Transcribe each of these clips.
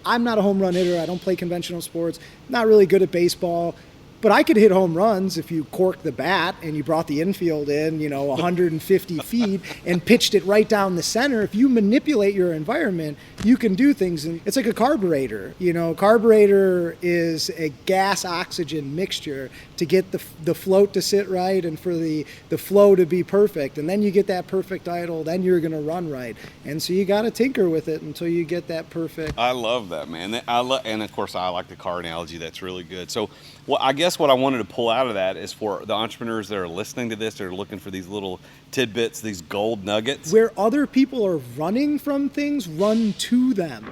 I'm not a home run hitter. I don't play conventional sports. Not really good at baseball. But I could hit home runs if you corked the bat and you brought the infield in, 150 feet and pitched it right down the center. If you manipulate your environment, you can do things. And it's like a carburetor. Carburetor is a gas-oxygen mixture to get the float to sit right and for the flow to be perfect. And then you get that perfect idle, then you're going to run right. And so you got to tinker with it until you get that perfect. I love that, man. And of course, I like the car analogy. That's really good. So, I guess what I wanted to pull out of that is for the entrepreneurs that are listening to this, they're looking for these little tidbits, these gold nuggets. Where other people are running from things, run to them.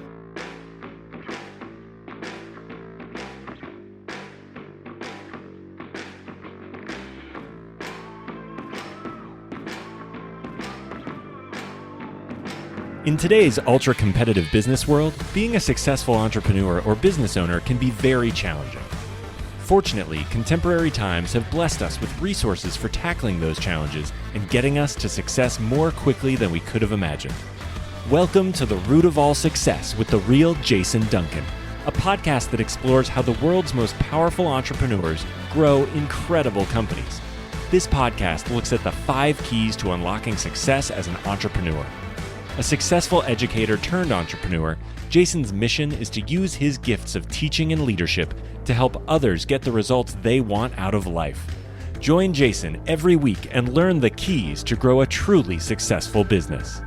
In today's ultra-competitive business world, being a successful entrepreneur or business owner can be very challenging. Fortunately, contemporary times have blessed us with resources for tackling those challenges and getting us to success more quickly than we could have imagined. Welcome to The Root of All Success with the real Jason Duncan, a podcast that explores how the world's most powerful entrepreneurs grow incredible companies. This podcast looks at the 5 keys to unlocking success as an entrepreneur. A successful educator turned entrepreneur, Jason's mission is to use his gifts of teaching and leadership to help others get the results they want out of life. Join Jason every week and learn the keys to grow a truly successful business.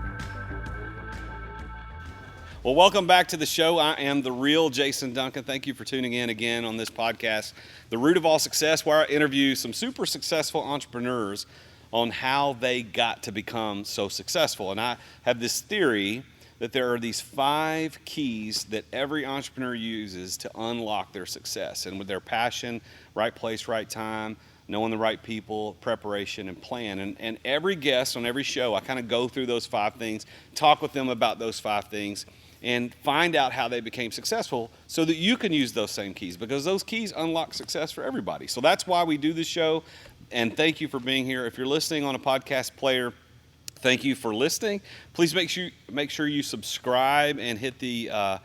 Well, welcome back to the show. I am the real Jason Duncan. Thank you for tuning in again on this podcast, The Root of All Success, where I interview some super successful entrepreneurs on how they got to become so successful. And I have this theory that there are these 5 keys that every entrepreneur uses to unlock their success. And with their passion, right place, right time, knowing the right people, preparation, and plan. And every guest on every show, I kind of go through those 5 things, talk with them about those 5 things, and find out how they became successful so that you can use those same keys, because those keys unlock success for everybody. So that's why we do this show. And thank you for being here. If you're listening on a podcast player, thank you for listening. Please make sure you subscribe and hit the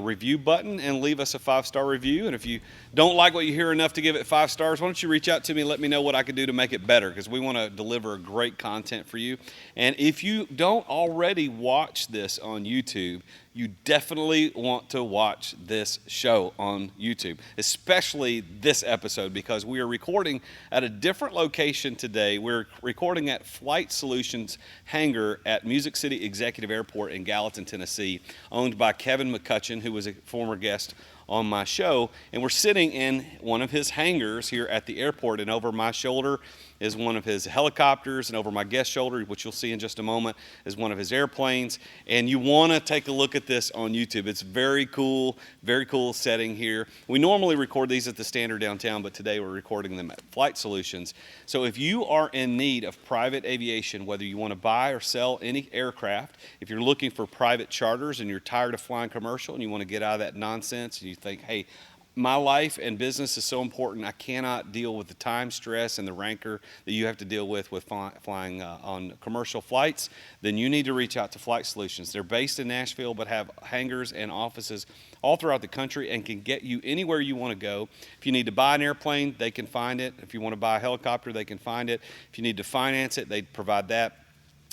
review button and leave us a 5-star review. And if you don't like what you hear enough to give it 5 stars, why don't you reach out to me and let me know what I can do to make it better, because we want to deliver great content for you. And if you don't already watch this on YouTube, you definitely want to watch this show on YouTube, especially this episode, because we are recording at a different location today. We're recording at Flight Solutions hangar at Music City Executive Airport in Gallatin, Tennessee, owned by Kevin McCutcheon, who was a former guest on my show. And we're sitting in one of his hangars here at the airport, and over my shoulder is one of his helicopters, and over my guest shoulder, which you'll see in just a moment, is one of his airplanes. And you want to take a look at this on YouTube. It's very cool setting here. We normally record these at the Standard downtown, but today we're recording them at Flight Solutions. So if you are in need of private aviation, whether you want to buy or sell any aircraft, if you're looking for private charters and you're tired of flying commercial and you want to get out of that nonsense and you think, hey, my life and business is so important, I cannot deal with the time stress and the rancor that you have to deal with flying on commercial flights, then you need to reach out to Flight Solutions. They're based in Nashville but have hangars and offices all throughout the country and can get you anywhere you want to go. If you need to buy an airplane, they can find it. If you want to buy a helicopter, they can find it. If you need to finance it, they provide that.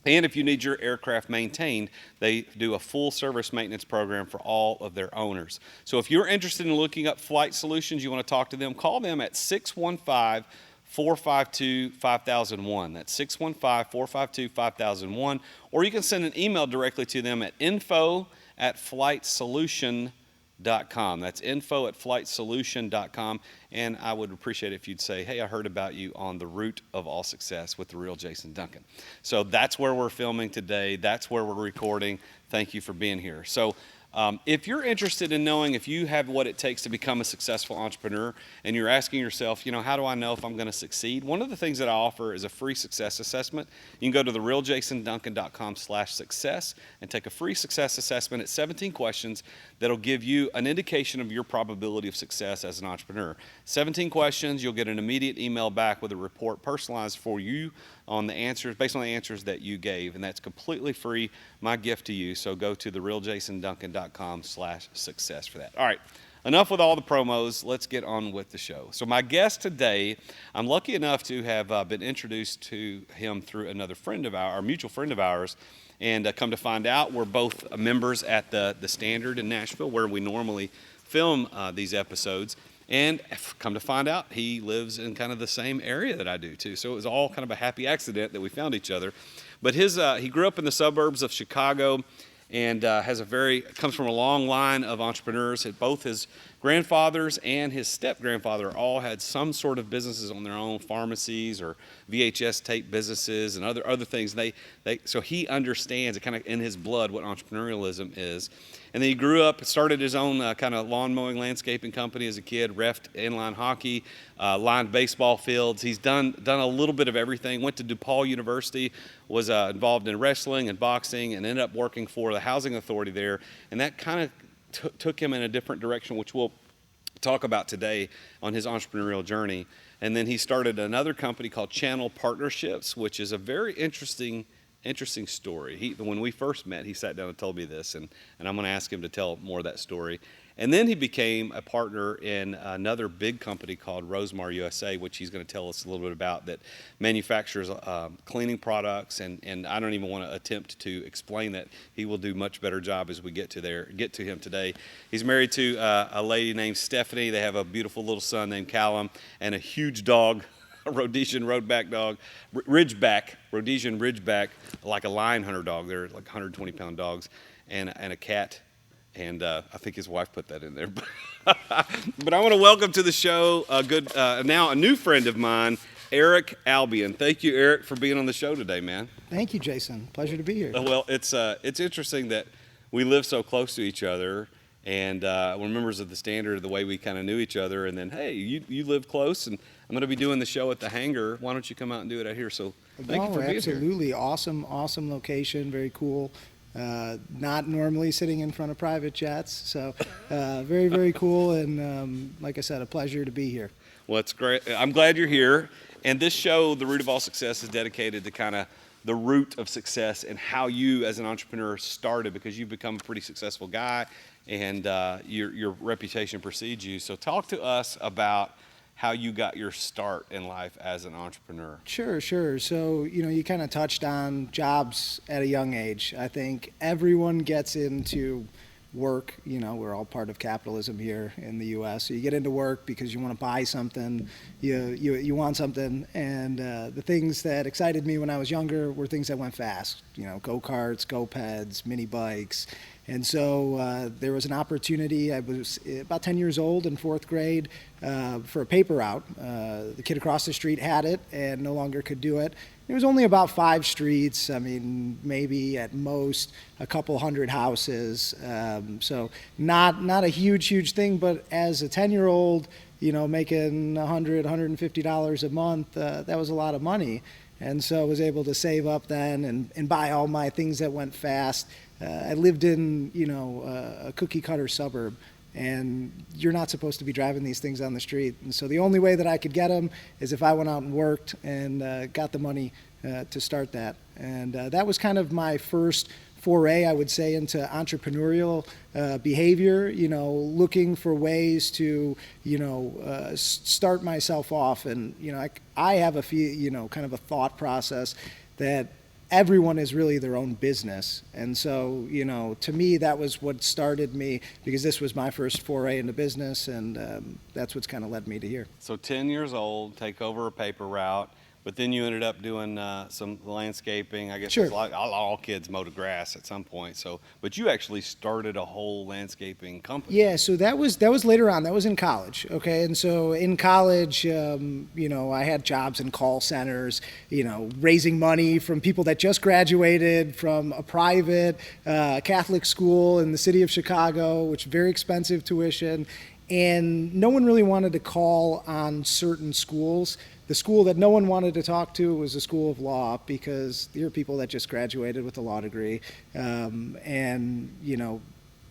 And if you need your aircraft maintained, they do a full service maintenance program for all of their owners. So if you're interested in looking up Flight Solutions, you want to talk to them, call them at 615-452-5001. That's 615-452-5001. Or you can send an email directly to them at info@flightsolution.com. That's info@flightsolution.com. And I would appreciate it if you'd say, hey, I heard about you on The Root of All Success with the real Jason Duncan. So that's where we're filming today. That's where we're recording. Thank you for being here. So if you're interested in knowing if you have what it takes to become a successful entrepreneur, and you're asking yourself, how do I know if I'm going to succeed? One of the things that I offer is a free success assessment. You can go to therealjasonduncan.com/success and take a free success assessment at 17 questions that'll give you an indication of your probability of success as an entrepreneur. 17 questions, you'll get an immediate email back with a report personalized for you, on the answers, based on the answers that you gave, and that's completely free, my gift to you. So go to therealjasonduncan.com/success for that. All right, enough with all the promos. Let's get on with the show. So my guest today, I'm lucky enough to have been introduced to him through another friend of ours, our mutual friend of ours, and come to find out, we're both members at the Standard in Nashville, where we normally film these episodes. And come to find out, he lives in kind of the same area that I do too. So it was all kind of a happy accident that we found each other. But he grew up in the suburbs of Chicago, and comes from a long line of entrepreneurs. Both his grandfathers and his step-grandfather all had some sort of businesses on their own, pharmacies or VHS tape businesses and other things. So he understands it kind of in his blood what entrepreneurialism is. And then he grew up, started his own kind of lawn mowing landscaping company as a kid, reffed inline hockey, lined baseball fields. He's done a little bit of everything. Went to DePaul University, was involved in wrestling and boxing, and ended up working for the housing authority there. And that kind of took him in a different direction, which we'll talk about today on his entrepreneurial journey. And then he started another company called Channel Partnerships, which is a very interesting story. When we first met, he sat down and told me this, and I'm going to ask him to tell more of that story. And then he became a partner in another big company called Rosemar USA, which he's going to tell us a little bit about, that manufactures cleaning products. And I don't even want to attempt to explain that. He will do much better job as we get to him today. He's married to a lady named Stephanie. They have a beautiful little son named Callum, and a huge dog, a Rhodesian Rhodesian Ridgeback, like a lion hunter dog. They're like 120-pound dogs, and a cat. And I think his wife put that in there. But I want to welcome to the show now a new friend of mine, Eric Albian. Thank you, Eric, for being on the show today, man. Thank you, Jason. Pleasure to be here. Well, it's interesting that we live so close to each other, and we're members of the Standard, the way we kind of knew each other. And then, hey, you live close, and I'm going to be doing the show at the hangar. Why don't you come out and do it out here? So thank you for being here. Absolutely. Awesome location. Very cool. Not normally sitting in front of private jets, so very, very cool, and like I said, a pleasure to be here. Well, it's great. I'm glad you're here, and this show, The Root of All Success, is dedicated to kind of the root of success and how you as an entrepreneur started, because you've become a pretty successful guy, and your reputation precedes you. So talk to us about how you got your start in life as an entrepreneur. Sure. So, you kind of touched on jobs at a young age. I think everyone gets into work. We're all part of capitalism here in the U.S. So you get into work because you want to buy something, you want something, and the things that excited me when I was younger were things that went fast. Go-karts, go-peds, mini bikes. And so there was an opportunity. I was about 10 years old in fourth grade for a paper route. The kid across the street had it and no longer could do it. There was only about 5 streets. I mean, maybe at most a couple hundred houses. So not a huge thing, but as a 10-year-old, making $100, $150 a month, that was a lot of money. And so I was able to save up then and buy all my things that went fast. I lived in, a cookie cutter suburb, and you're not supposed to be driving these things on the street. And so the only way that I could get them is if I went out and worked and got the money to start that. And that was kind of my first foray, I would say, into entrepreneurial behavior, looking for ways to, start myself off. And, I have a few, kind of a thought process that everyone is really their own business. And so, to me, that was what started me, because this was my first foray into business, and that's what's kind of led me to here. So 10 years old, take over a paper route, but then you ended up doing some landscaping. I guess Sure. It's like all kids mow the grass at some point. So, but you actually started a whole landscaping company. Yeah, so that was later on. That was in college, okay? And so in college, I had jobs in call centers, raising money from people that just graduated from a private Catholic school in the city of Chicago, which very expensive tuition. And no one really wanted to call on certain schools. The school that no one wanted to talk to was the School of Law, because there are people that just graduated with a law degree, and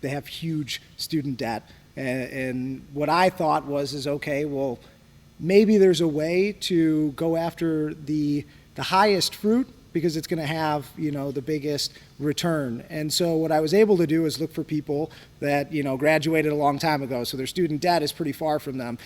they have huge student debt. And what I thought is okay, well, maybe there's a way to go after the the highest fruit because it's going to have, the biggest return. And so what I was able to do is look for people that, graduated a long time ago. So their student debt is pretty far from them.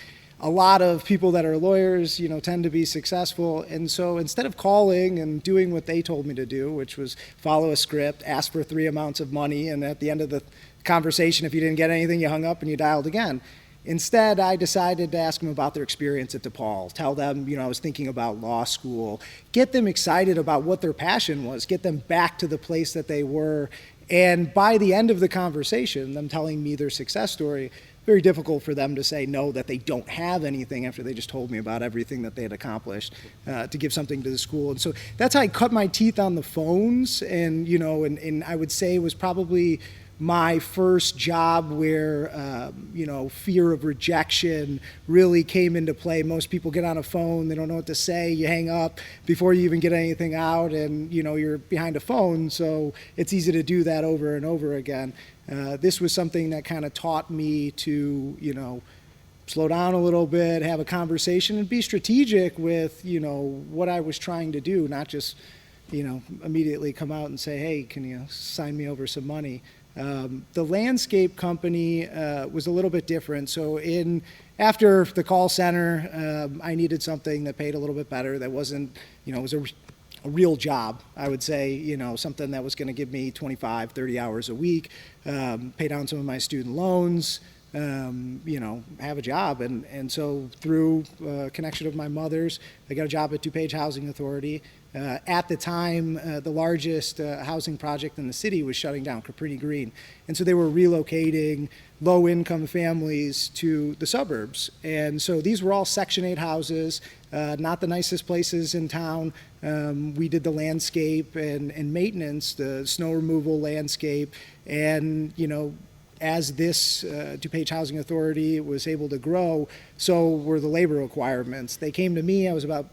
A lot of people that are lawyers, tend to be successful. And so instead of calling and doing what they told me to do, which was follow a script, ask for 3 amounts of money, and at the end of the conversation, if you didn't get anything, you hung up and you dialed again. Instead, I decided to ask them about their experience at DePaul, tell them, I was thinking about law school, get them excited about what their passion was, get them back to the place that they were. And by the end of the conversation, them telling me their success story, very difficult for them to say no, that they don't have anything after they just told me about everything that they had accomplished to give something to the school. And so that's how I cut my teeth on the phones. And, and I would say it was probably my first job where, fear of rejection really came into play. Most people get on a phone, they don't know what to say, you hang up before you even get anything out, and, you're behind a phone, so it's easy to do that over and over again. This was something that kind of taught me to, slow down a little bit, have a conversation, and be strategic with, what I was trying to do, not just, immediately come out and say, hey, can you sign me over some money? The landscape company was a little bit different. So after the call center, I needed something that paid a little bit better. That wasn't, it was a real job, I would say, something that was going to give me 25, 30 hours a week, pay down some of my student loans, have a job. And so through connection of my mother's, I got a job at DuPage Housing Authority. At the time, the largest housing project in the city was shutting down, Caprini Green. And so they were relocating low-income families to the suburbs. And so these were all Section 8 houses, not the nicest places in town. We did the landscape and maintenance, the snow removal landscape. And, as this DuPage Housing Authority was able to grow, so were the labor requirements. They came to me, I was about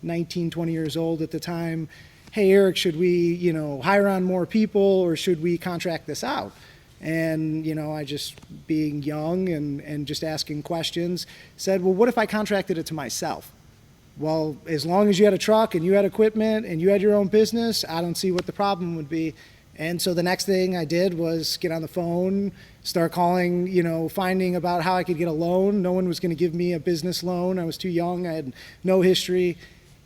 19, 20 years old at the time. Hey, Eric, should we, hire on more people, or should we contract this out? And, I just, being young and just asking questions, said, well, what if I contracted it to myself? Well, as long as you had a truck and you had equipment and you had your own business, I don't see what the problem would be. And so the next thing I did was get on the phone, start calling, finding about how I could get a loan. No one was going to give me a business loan. I was too young. I had no history.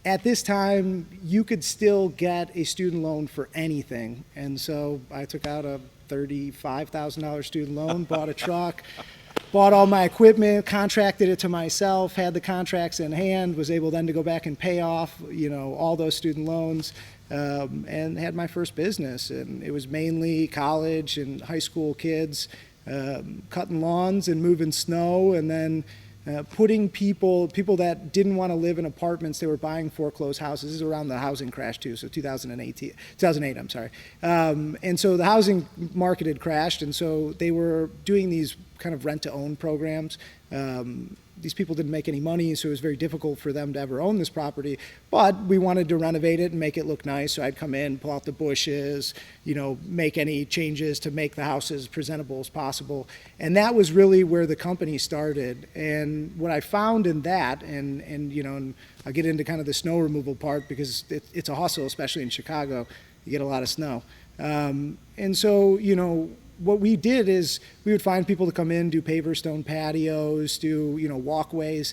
At this time, you could still get a student loan for anything. And so I took out a $35,000 student loan, bought a truck, bought all my equipment, contracted it to myself, had the contracts in hand, was able then to go back and pay off, all those student loans, and had my first business. And it was mainly college and high school kids, cutting lawns and moving snow, and then putting people that didn't want to live in apartments, they were buying foreclosed houses. This is around the housing crash too, so 2008, I'm sorry. And so the housing market had crashed, and so they were doing these kind of rent-to-own programs. These people didn't make any money, so it was very difficult for them to ever own this property. But we wanted to renovate it and make it look nice, so I'd come in, pull out the bushes, make any changes to make the house as presentable as possible. And that was really where the company started. And what I found in that, and I'll get into kind of the snow removal part because it's a hustle, especially in Chicago. You get a lot of snow. And so, what we did is we would find people to come in, do paver stone patios, do, walkways.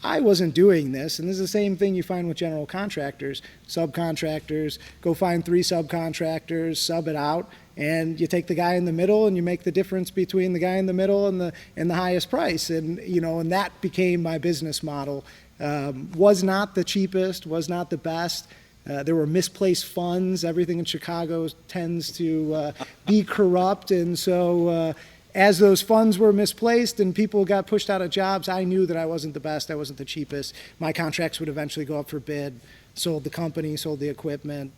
I wasn't doing this, and this is the same thing you find with general contractors, subcontractors. Go find 3 subcontractors, sub it out, and you take the guy in the middle and you make the difference between the guy in the middle and the highest price. And, and that became my business model. Was not the cheapest, was not the best. There were misplaced funds. Everything in Chicago tends to be corrupt. And so as those funds were misplaced and people got pushed out of jobs, I knew that I wasn't the best, I wasn't the cheapest. My contracts would eventually go up for bid. Sold the company, sold the equipment,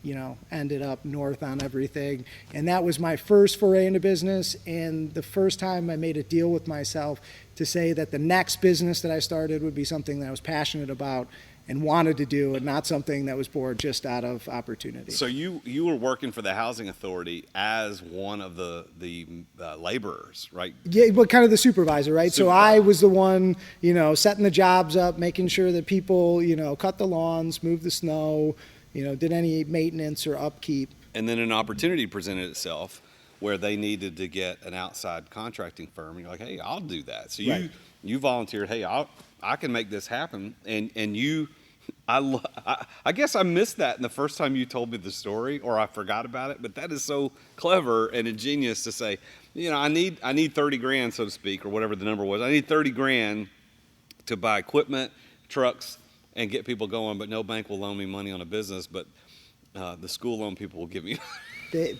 ended up north on everything. And that was my first foray into business, and the first time I made a deal with myself to say that the next business that I started would be something that I was passionate about and wanted to do, and not something that was born just out of opportunity. So you were working for the housing authority as one of the laborers, right? Yeah, but kind of the supervisor, right? So I was the one, setting the jobs up, making sure that people, cut the lawns, move the snow, did any maintenance or upkeep. And then an opportunity presented itself where they needed to get an outside contracting firm. And you're like, hey, I'll do that. So Right. you volunteered, hey, I can make this happen. And you, I guess I missed that in the first time you told me the story, or I forgot about it. But that is so clever and ingenious to say, I need 30 grand, so to speak, or whatever the number was. I need 30 grand to buy equipment, trucks, and get people going. But no bank will loan me money on a business. But the school loan people will give me.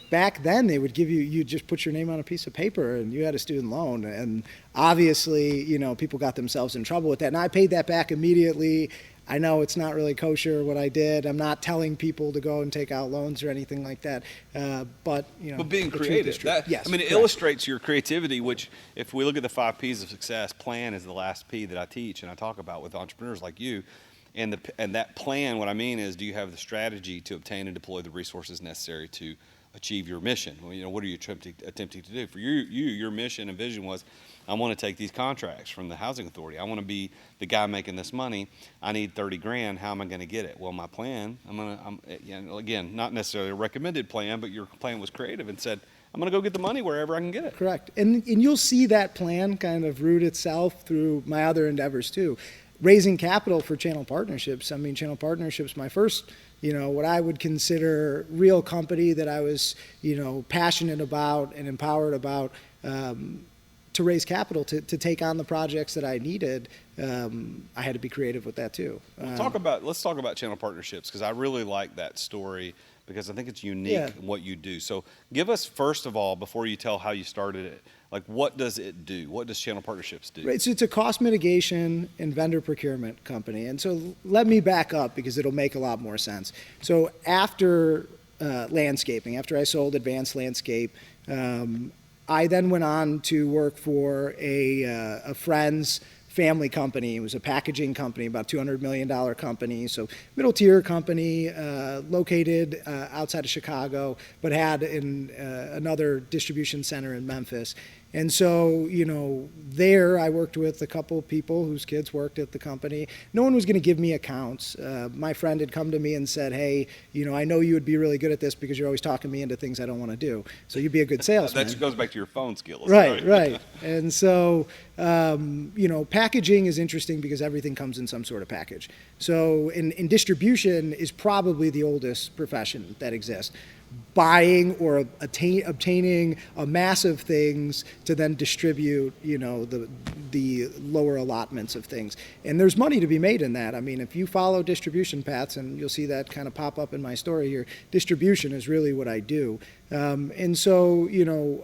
Back then, they would give you just put your name on a piece of paper and you had a student loan. And obviously, people got themselves in trouble with that. And I paid that back immediately. I know it's not really kosher what I did. I'm not telling people to go and take out loans or anything like that. But being creative, yes, it illustrates your creativity, which if we look at the 5 P's of success, plan is the last P that I teach and I talk about with entrepreneurs like you. And that plan, what I mean is, do you have the strategy to obtain and deploy the resources necessary to achieve your mission? Well, what are you attempting to do? For your mission and vision was, I want to take these contracts from the housing authority. I want to be the guy making this money. I need 30 grand. How am I going to get it? Well, my plan, again, not necessarily a recommended plan, but your plan was creative and said, I'm going to go get the money wherever I can get it. Correct. And you'll see that plan kind of root itself through my other endeavors too. Raising capital for channel partnerships. I mean, channel partnerships, my first, what I would consider real company that I was, passionate about and empowered about, to raise capital to take on the projects that I needed. I had to be creative with that too. Let's talk about channel partnerships, because I really like that story, because I think it's unique in what you do. So give us, first of all, before you tell how you started it, what does it do? What does channel partnerships do? Right, so it's a cost mitigation and vendor procurement company. And so let me back up because it'll make a lot more sense. So after landscaping, after I sold Advanced Landscape, I then went on to work for a friend's family company. It was a packaging company, about $200 million company, so middle tier company, located outside of Chicago, but had another distribution center in Memphis. And so, there I worked with a couple of people whose kids worked at the company. No one was going to give me accounts. My friend had come to me and said, hey, I know you would be really good at this because you're always talking me into things I don't want to do. So you'd be a good salesman. That goes back to your phone skills. Right. And so, packaging is interesting because everything comes in some sort of package. So in distribution is probably the oldest profession that exists. Buying or obtaining a mass of things to then distribute, the lower allotments of things. And there's money to be made in that. I mean, if you follow distribution paths, and you'll see that kind of pop up in my story here, distribution is really what I do. And so,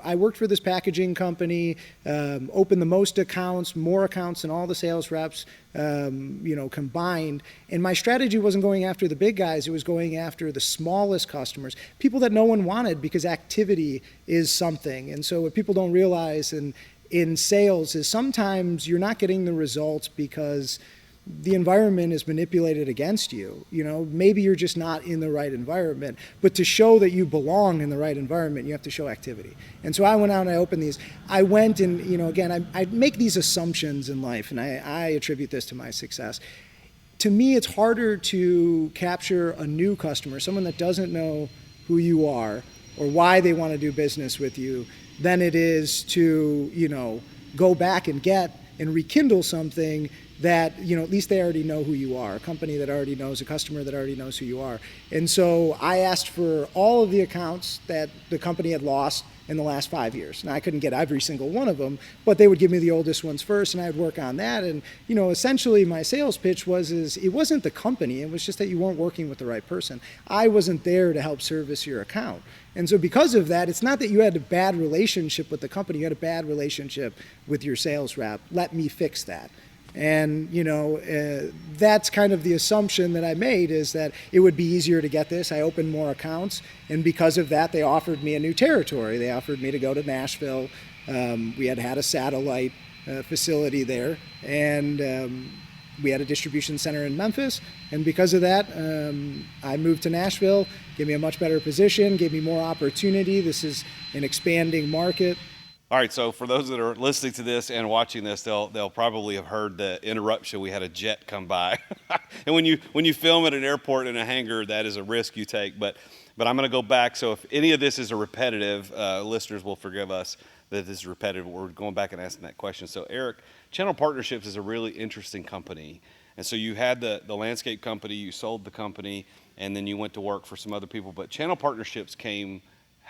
I worked for this packaging company, opened the most accounts, more accounts than all the sales reps, combined. And my strategy wasn't going after the big guys, it was going after the smallest customers, people that no one wanted, because activity is something. And so what people don't realize in sales is sometimes you're not getting the results because the environment is manipulated against you. Maybe you're just not in the right environment, but to show that you belong in the right environment, you have to show activity. And so I went out and I opened these. I went and, again, I make these assumptions in life, and I attribute this to my success. To me, it's harder to capture a new customer, someone that doesn't know who you are or why they want to do business with you, than it is to, go back and get and rekindle something that, at least they already know who you are, a company that already knows, a customer that already knows who you are. And so I asked for all of the accounts that the company had lost in the last 5 years. Now, I couldn't get every single one of them, but they would give me the oldest ones first, and I'd work on that. And, essentially my sales pitch was it wasn't the company, it was just that you weren't working with the right person. I wasn't there to help service your account. And so because of that, it's not that you had a bad relationship with the company, you had a bad relationship with your sales rep. Let me fix that. And, that's kind of the assumption that I made, is that it would be easier to get this. I opened more accounts, and because of that, they offered me a new territory. They offered me to go to Nashville. We had a satellite facility there, and we had a distribution center in Memphis. And because of that, I moved to Nashville, gave me a much better position, gave me more opportunity. This is an expanding market. All right, so for those that are listening to this and watching this, they'll probably have heard the interruption. We had a jet come by, and when you film at an airport in a hangar, that is a risk you take. But I'm going to go back. So if any of this is a repetitive, listeners will forgive us that this is repetitive. We're going back and asking that question. So Eric, Channel Partnerships is a really interesting company, and so you had the landscape company, you sold the company, and then you went to work for some other people. But Channel Partnerships came.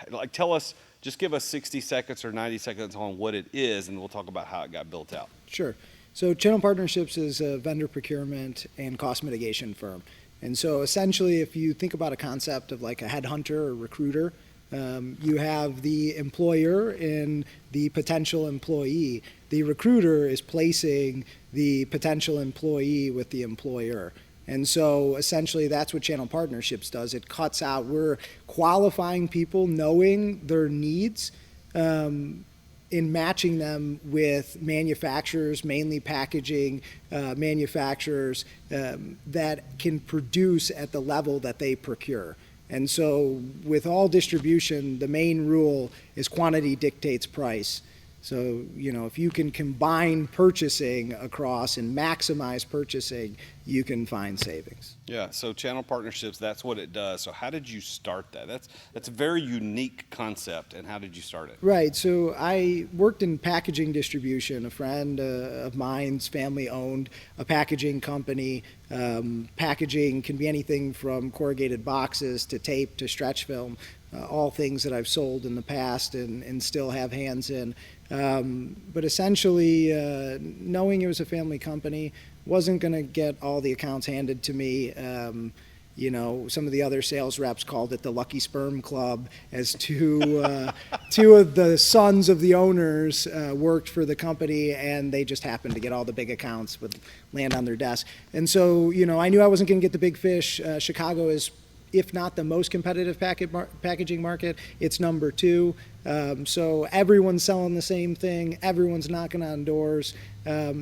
Like, tell us, just give us 60 seconds or 90 seconds on what it is, and we'll talk about how it got built out. Sure. So Channel Partnerships is a vendor procurement and cost mitigation firm. And so essentially, if you think about a concept of like a headhunter or recruiter, you have the employer and the potential employee. The recruiter is placing the potential employee with the employer. And so essentially that's what Channel Partnerships does. It cuts out, we're qualifying people, knowing their needs, in matching them with manufacturers, mainly packaging manufacturers that can produce at the level that they procure. And so with all distribution, the main rule is quantity dictates price. So, if you can combine purchasing across and maximize purchasing, you can find savings. Yeah, so Channel Partnerships, that's what it does. So how did you start that? That's a very unique concept, and how did you start it? Right, so I worked in packaging distribution. A friend of mine's family owned a packaging company. Packaging can be anything from corrugated boxes to tape to stretch film, all things that I've sold in the past and still have hands in. But essentially, knowing it was a family company, wasn't going to get all the accounts handed to me. Some of the other sales reps called it the Lucky Sperm Club, as two of the sons of the owners worked for the company, and they just happened to get all the big accounts would land on their desk. And so, I knew I wasn't going to get the big fish. Chicago is, if not the most competitive packaging market, it's number 2. So everyone's selling the same thing. Everyone's knocking on doors.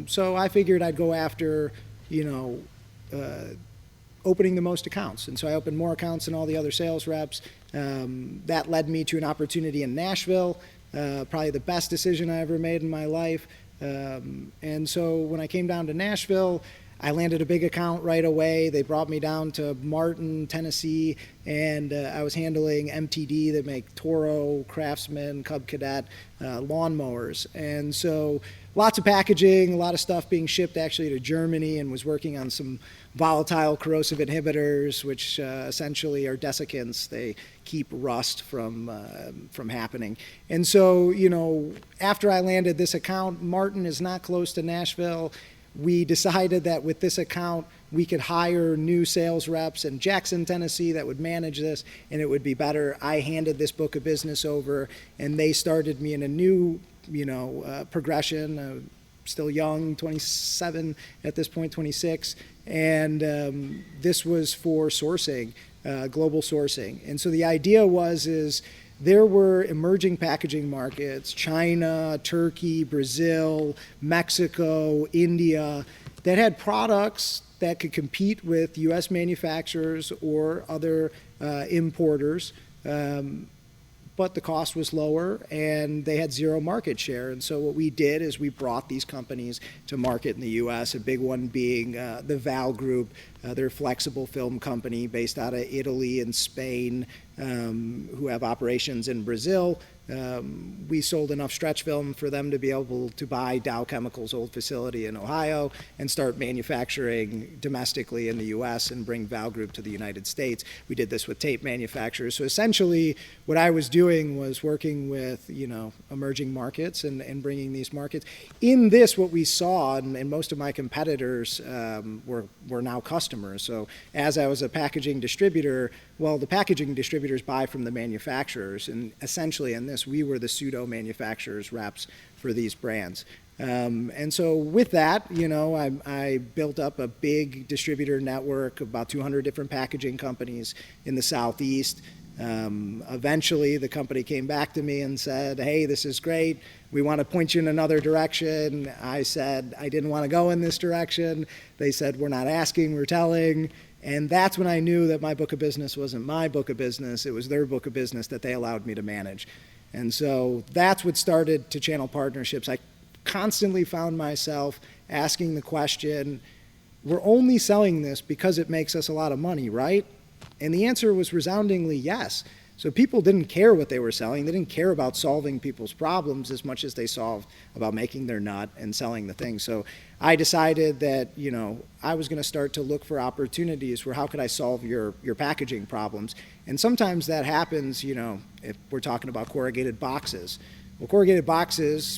So I figured I'd go after, opening the most accounts. And so I opened more accounts than all the other sales reps. That led me to an opportunity in Nashville, probably the best decision I ever made in my life. And so when I came down to Nashville, I landed a big account right away. They brought me down to Martin, Tennessee, and I was handling MTD that make Toro, Craftsman, Cub Cadet lawnmowers. And so lots of packaging, a lot of stuff being shipped actually to Germany, and was working on some volatile corrosive inhibitors, which essentially are desiccants. They keep rust from happening. And so, after I landed this account, Martin is not close to Nashville. We decided that with this account, we could hire new sales reps in Jackson, Tennessee that would manage this, and it would be better. I handed this book of business over, and they started me in a new, progression. Still young, 27 at this point, 26, and this was for sourcing, global sourcing. And so the idea is there were emerging packaging markets, China, Turkey, Brazil, Mexico, India, that had products that could compete with U.S. manufacturers or other importers, but the cost was lower and they had zero market share. And so what we did is we brought these companies to market in the U.S., a big one being the Val Group. They're a flexible film company based out of Italy and Spain, who have operations in Brazil. We sold enough stretch film for them to be able to buy Dow Chemical's old facility in Ohio and start manufacturing domestically in the U.S. and bring Val Group to the United States. We did this with tape manufacturers. So essentially what I was doing was working with, emerging markets and bringing these markets. In this, what we saw, and most of my competitors were now customers. So as I was a packaging distributor, the packaging distributors buy from the manufacturers, and essentially in this, we were the pseudo manufacturers reps for these brands. And so with that, I built up a big distributor network, about 200 different packaging companies in the Southeast. Eventually, the company came back to me and said, hey, this is great. We want to point you in another direction. I said, I didn't want to go in this direction. They said, we're not asking, we're telling. And that's when I knew that my book of business wasn't my book of business. It was their book of business that they allowed me to manage. And so that's what started to channel partnerships. I constantly found myself asking the question, we're only selling this because it makes us a lot of money, right? And the answer was resoundingly yes. So people didn't care what they were selling. They didn't care about solving people's problems as much as they solved about making their nut and selling the thing. So I decided that, I was going to start to look for opportunities for how could I solve your packaging problems. And sometimes that happens, if we're talking about corrugated boxes. Well, corrugated boxes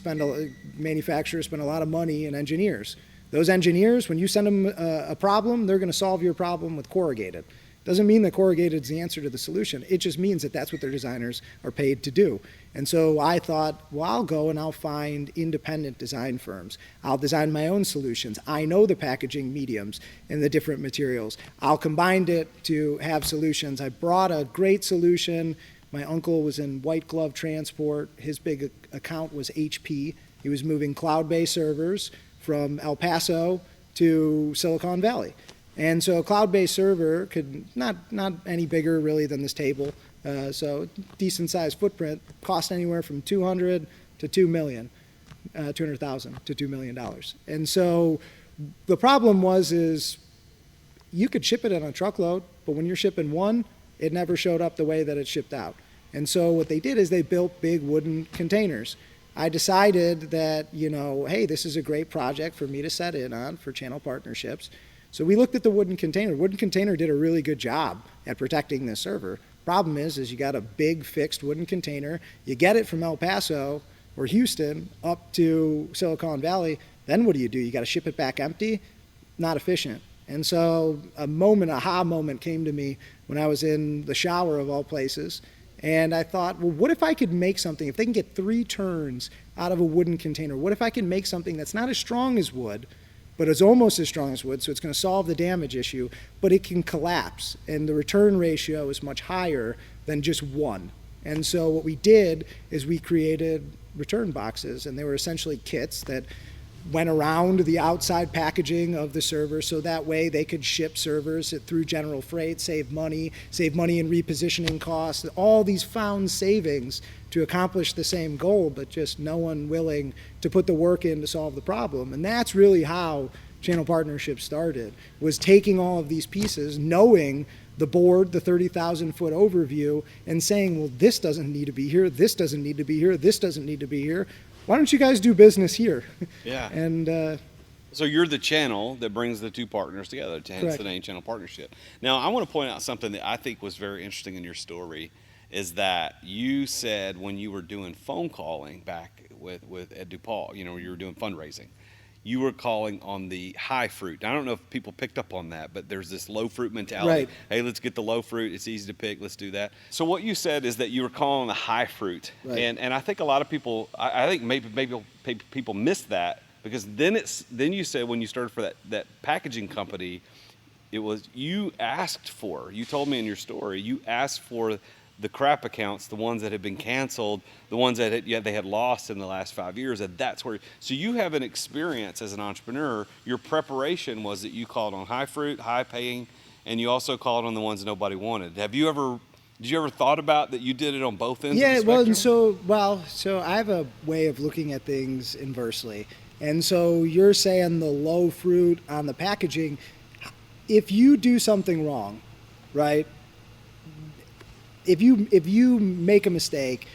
manufacturers spend a lot of money in engineers. Those engineers, when you send them a problem, they're going to solve your problem with corrugated. Doesn't mean that corrugated is the answer to the solution. It just means that that's what their designers are paid to do. And so I thought, well, I'll go and I'll find independent design firms. I'll design my own solutions. I know the packaging mediums and the different materials. I'll combine it to have solutions. I brought a great solution. My uncle was in white glove transport. His big account was HP. He was moving cloud-based servers from El Paso to Silicon Valley. And so a cloud-based server could not any bigger really than this table. So decent sized footprint, cost anywhere from $200,000 to $2 million, $200,000 to $2 million. And so the problem is you could ship it on a truckload, but when you're shipping one, it never showed up the way that it shipped out. And so what they did is they built big wooden containers. I decided that, hey, this is a great project for me to set in on for channel partnerships. So we looked at the wooden container. Wooden container did a really good job at protecting this server. Problem is you got a big fixed wooden container. You get it from El Paso or Houston up to Silicon Valley. Then what do? You got to ship it back empty? Not efficient. And so aha moment came to me when I was in the shower of all places. And I thought, well, what if I could make something, if they can get 3 turns out of a wooden container, what if I can make something that's not as strong as wood, but it's almost as strong as wood, so it's going to solve the damage issue, but it can collapse, and the return ratio is much higher than just 1. And so what we did is we created return boxes, and they were essentially kits that went around the outside packaging of the server, so that way they could ship servers through general freight, save money in repositioning costs, all these found savings to accomplish the same goal, but just no one willing to put the work in to solve the problem. And that's really how channel partnerships started, was taking all of these pieces, knowing the board, the 30,000 foot overview, and saying, well, this doesn't need to be here, this doesn't need to be here, this doesn't need to be here. Why don't you guys do business here? Yeah. And so you're the channel that brings the two partners together, hence correct. the name Channel Partnership. Now, I want to point out something that I think was very interesting in your story, is that you said when you were doing phone calling back with Ed DePaul, you were doing fundraising, you were calling on the high fruit. I don't know if people picked up on that, but there's this low fruit mentality. Right. Hey, let's get the low fruit. It's easy to pick. Let's do that. So what you said is that you were calling the high fruit. Right. And I think a lot of people, I think maybe people miss that, because then you said when you started for that packaging company, it was you told me in your story, you asked for the crap accounts, the ones that had been canceled, the ones that they had lost in the last 5 years, and that's where. So you have an experience as an entrepreneur. Your preparation was that you called on high fruit, high paying, and you also called on the ones that nobody wanted. Did you ever thought about that you did it on both ends? Yeah, of the spectrum? so I have a way of looking at things inversely, and so you're saying the low fruit on the packaging. If you do something wrong, right? If you make a mistake,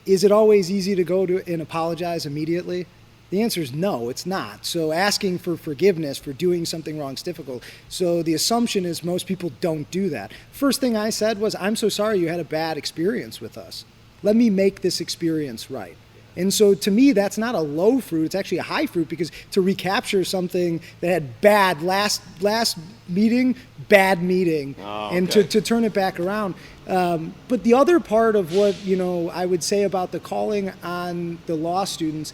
is it always easy to go to and apologize immediately? The answer is no, it's not. So asking for forgiveness for doing something wrong is difficult. So the assumption is most people don't do that. First thing I said was, I'm so sorry you had a bad experience with us. Let me make this experience right. And so to me, that's not a low fruit, it's actually a high fruit, because to recapture something that had bad last meeting, bad meeting, and to turn it back around. But the other part of what, I would say about the calling on the law students,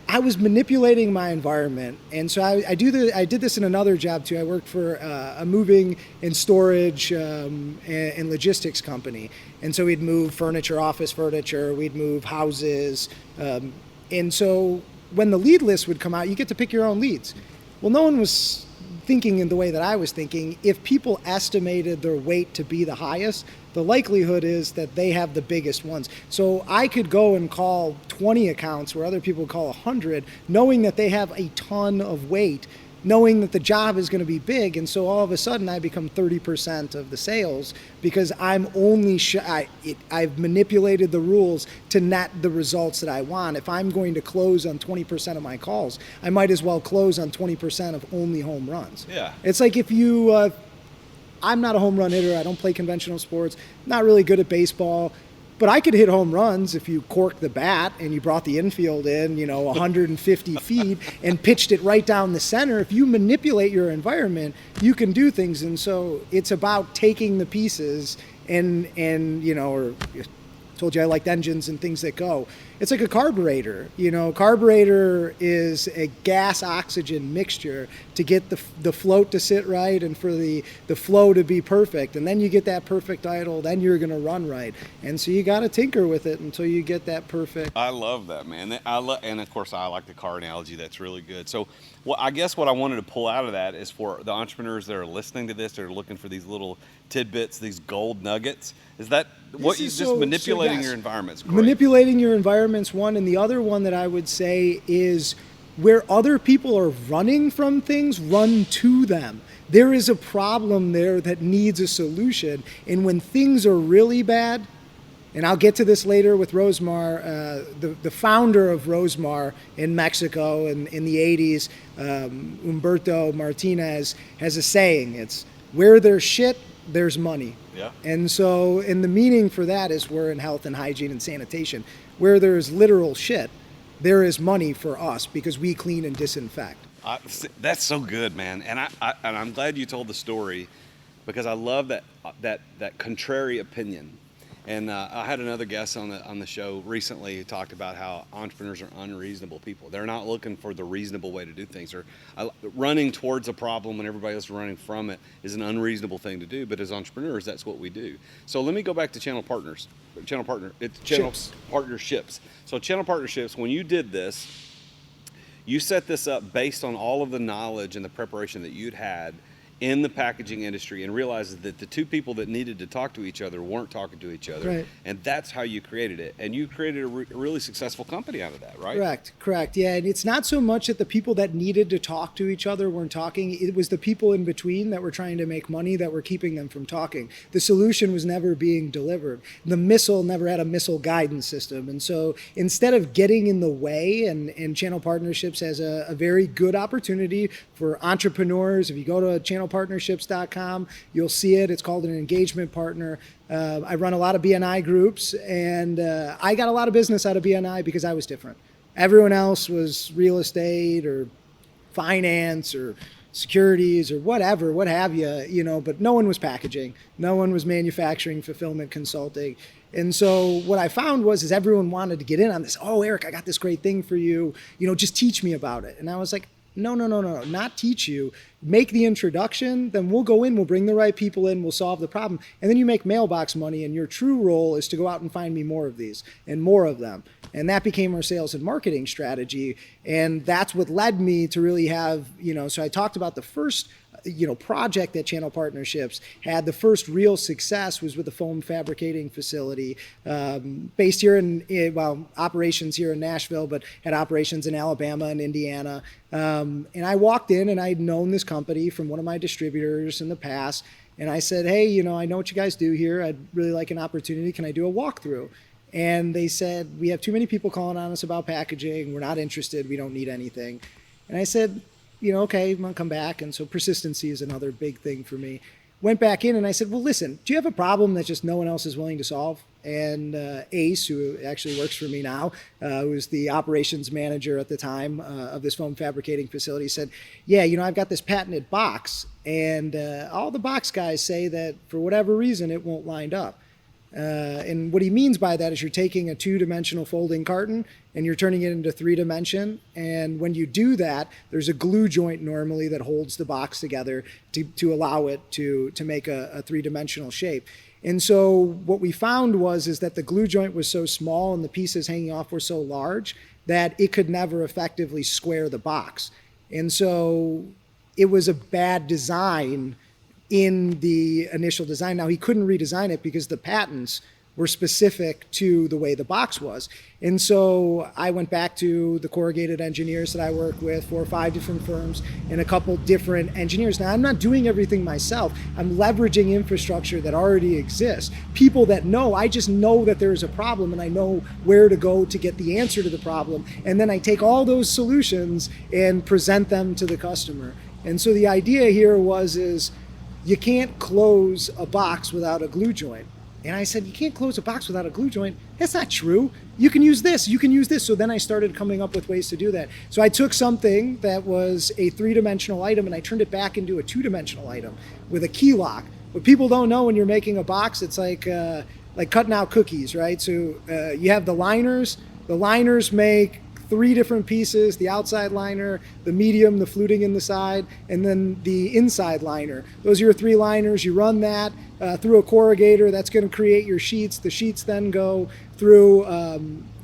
I was manipulating my environment. And so I did this in another job too. I worked for a moving and storage and logistics company. And so we'd move furniture, office furniture, we'd move houses. And so when the lead list would come out, you get to pick your own leads. Well, no one was thinking in the way that I was thinking, if people estimated their weight to be the highest, the likelihood is that they have the biggest ones. So I could go and call 20 accounts where other people call 100, knowing that they have a ton of weight, knowing that the job is going to be big. And so all of a sudden I become 30% of the sales because I'm only, I've manipulated the rules to net the results that I want. If I'm going to close on 20% of my calls, I might as well close on 20% of only home runs. Yeah. It's like if you, I'm not a home run hitter. I don't play conventional sports, not really good at baseball. But I could hit home runs if you corked the bat and you brought the infield in, 150 feet and pitched it right down the center. If you manipulate your environment, you can do things. And so it's about taking the pieces and or told you I liked engines and things that go. It's like a carburetor. Carburetor is a gas oxygen mixture to get the float to sit right and for the flow to be perfect. And then you get that perfect idle, then you're going to run right. And so you got to tinker with it until you get that perfect. I love that, man. And of course, I like the car analogy. That's really good. So, I guess what I wanted to pull out of that is for the entrepreneurs that are listening to this, that are looking for these little tidbits, these gold nuggets. Is that what you just manipulating your environments? Great. Manipulating your environment's one, and the other one that I would say is where other people are running from things, run to them. There is a problem there that needs a solution, and when things are really bad, and I'll get to this later with Rosemar, the founder of Rosemar in Mexico in the 80s, Humberto Martinez, has a saying. It's, where there's shit, there's money. Yeah. And so, and the meaning for that is we're in health and hygiene and sanitation. Where there's literal shit, there is money for us because we clean and disinfect. That's so good, man. And I'm glad you told the story because I love that contrary opinion. And I had another guest on the show recently who talked about how entrepreneurs are unreasonable people. They're not looking for the reasonable way to do things. Or running towards a problem when everybody else is running from it is an unreasonable thing to do. But as entrepreneurs, that's what we do. So let me go back to channel partnerships. So channel partnerships. When you did this, you set this up based on all of the knowledge and the preparation that you'd had in the packaging industry and realizes that the two people that needed to talk to each other weren't talking to each other. Right. And that's how you created it. And you created a really successful company out of that, right? Correct. Yeah, and it's not so much that the people that needed to talk to each other weren't talking. It was the people in between that were trying to make money that were keeping them from talking. The solution was never being delivered. The missile never had a missile guidance system. And so instead of getting in the way, and Channel Partnerships has a very good opportunity for entrepreneurs. If you go to channelpartnerships.com, you'll see it. It's called an engagement partner. I run a lot of BNI groups, and I got a lot of business out of BNI because I was different. Everyone else was real estate or finance or securities or whatever, what have you, but no one was packaging. No one was manufacturing, fulfillment, consulting. And so what I found is everyone wanted to get in on this. Oh, Eric, I got this great thing for you. Just teach me about it. And I was like, no, not teach you. Make the introduction, then we'll go in, we'll bring the right people in, we'll solve the problem. And then you make mailbox money, and your true role is to go out and find me more of these and more of them. And that became our sales and marketing strategy. And that's what led me to really have, so I talked about the first project that Channel Partnerships had. The first real success was with a foam fabricating facility based here operations here in Nashville, but had operations in Alabama and Indiana. And I walked in, and I'd known this company from one of my distributors in the past. And I said, hey, I know what you guys do here. I'd really like an opportunity. Can I do a walkthrough? And they said, we have too many people calling on us about packaging. We're not interested. We don't need anything. And I said, okay, I'm going to come back. And so persistency is another big thing for me. Went back in and I said, well, listen, do you have a problem that just no one else is willing to solve? And Ace, who actually works for me now, who was the operations manager at the time of this foam fabricating facility, said, yeah, I've got this patented box. And all the box guys say that for whatever reason, it won't line up. And what he means by that is you're taking a 2-dimensional folding carton and you're turning it into 3-dimension. And when you do that, there's a glue joint normally that holds the box together to allow it to make a 3-dimensional shape. And so what we found is that the glue joint was so small and the pieces hanging off were so large that it could never effectively square the box. And so it was a bad design in the initial design. Now, he couldn't redesign it because the patents were specific to the way the box was. And so I went back to the corrugated engineers that I work with, 4 or 5 different firms and a couple different engineers. Now, I'm not doing everything myself. I'm leveraging infrastructure that already exists. People that know, I just know that there's a problem and I know where to go to get the answer to the problem. And then I take all those solutions and present them to the customer. And so the idea here is you can't close a box without a glue joint. And I said, you can't close a box without a glue joint. That's not true. You can use this, you can use this. So then I started coming up with ways to do that. So I took something that was a 3-dimensional item and I turned it back into a 2-dimensional item with a key lock. What people don't know when you're making a box, it's like cutting out cookies, right? So you have the liners. The liners make 3 different pieces: the outside liner, the medium, the fluting in the side, and then the inside liner. Those are your 3 liners. You run that through a corrugator. That's going to create your sheets. The sheets then go through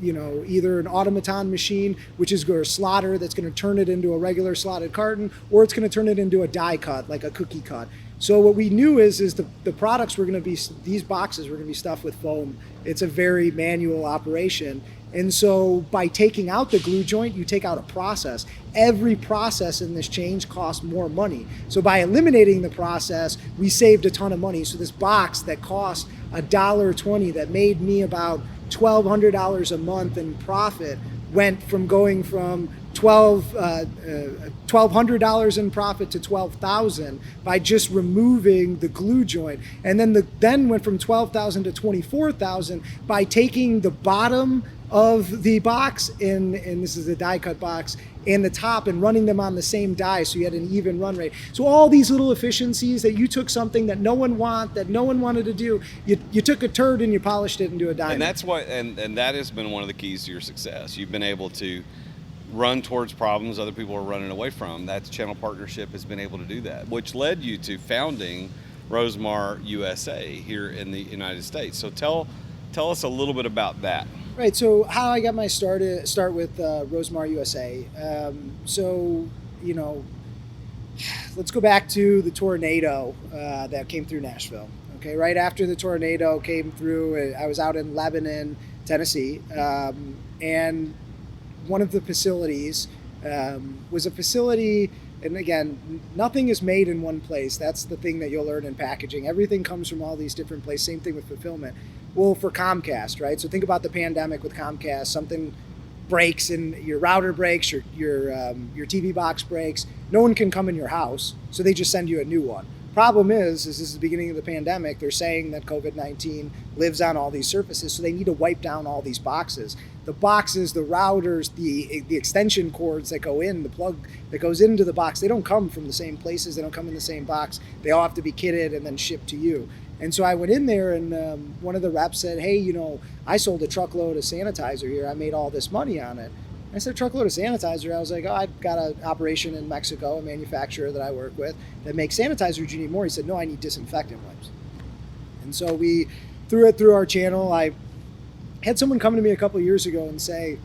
either an automaton machine, which is a slotter that's going to turn it into a regular slotted carton, or it's going to turn it into a die cut, like a cookie cut. So what we knew is the products were going to be, these boxes were going to be stuffed with foam. It's a very manual operation. And so by taking out the glue joint, you take out a process. Every process in this change costs more money. So by eliminating the process, we saved a ton of money. So this box that cost $1.20 that made me about $1,200 a month in profit went from going from $1,200 in profit to $12,000 by just removing the glue joint, and then went from $12,000 to $24,000 by taking the bottom of the box and this is a die cut box, and the top, and running them on the same die, so you had an even run rate. So all these little efficiencies that you took something that no one wanted to do, you took a turd and you polished it into a diamond. And that's what, and that has been one of the keys to your success. You've been able to run towards problems other people are running away from. That channel partnership has been able to do that, which led you to founding Rosemar USA here in the United States. So tell us a little bit about that. Right. So how I got my start with Rosemar USA. Let's go back to the tornado that came through Nashville. Okay. Right after the tornado came through, I was out in Lebanon, Tennessee, and one of the facilities was a facility. And again, nothing is made in one place. That's the thing that you'll learn in packaging. Everything comes from all these different places. Same thing with fulfillment. Well, for Comcast, right? So think about the pandemic with Comcast. Something breaks and your router breaks, your TV box breaks. No one can come in your house, so they just send you a new one. Problem is this is the beginning of the pandemic. They're saying that COVID-19 lives on all these surfaces, so they need to wipe down all these boxes. The boxes, the routers, the extension cords that go in, the plug that goes into the box, they don't come from the same places. They don't come in the same box. They all have to be kitted and then shipped to you. And so I went in there and one of the reps said, hey, I sold a truckload of sanitizer here. I made all this money on it. I said, truckload of sanitizer? I was like, I've got an operation in Mexico, a manufacturer that I work with that makes sanitizer. Do you need more? He said, no, I need disinfectant wipes. And so we threw it through our channel. I had someone come to me a couple of years ago and say,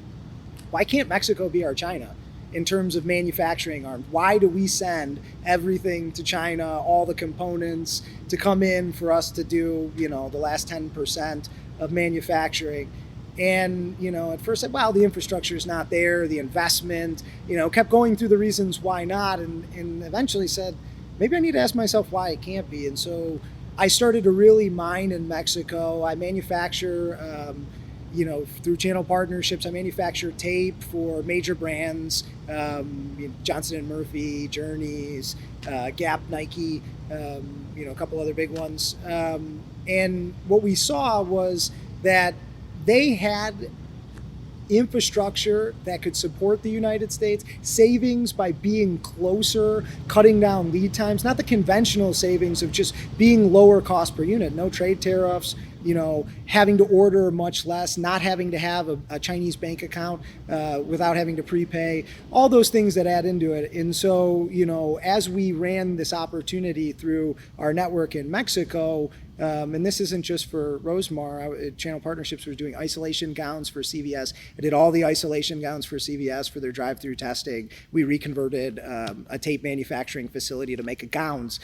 why can't Mexico be our China in terms of manufacturing arms? Why do we send everything to China, all the components to come in for us to do, the last 10% of manufacturing? And, at first I said, well, the infrastructure is not there, the investment, kept going through the reasons why not, and eventually said, maybe I need to ask myself why it can't be. And so I started to really mine in Mexico. I manufacture, through channel partnerships, I manufacture tape for major brands, Johnson & Murphy, Journeys, Gap, Nike, a couple other big ones. And what we saw was that they had infrastructure that could support the United States, savings by being closer, cutting down lead times, not the conventional savings of just being lower cost per unit, no trade tariffs, having to order much less, not having to have a Chinese bank account without having to prepay, all those things that add into it. And so, as we ran this opportunity through our network in Mexico, And this isn't just for Rosemar. Channel Partnerships was doing isolation gowns for CVS. I did all the isolation gowns for CVS for their drive-through testing. We reconverted a tape manufacturing facility to make gowns.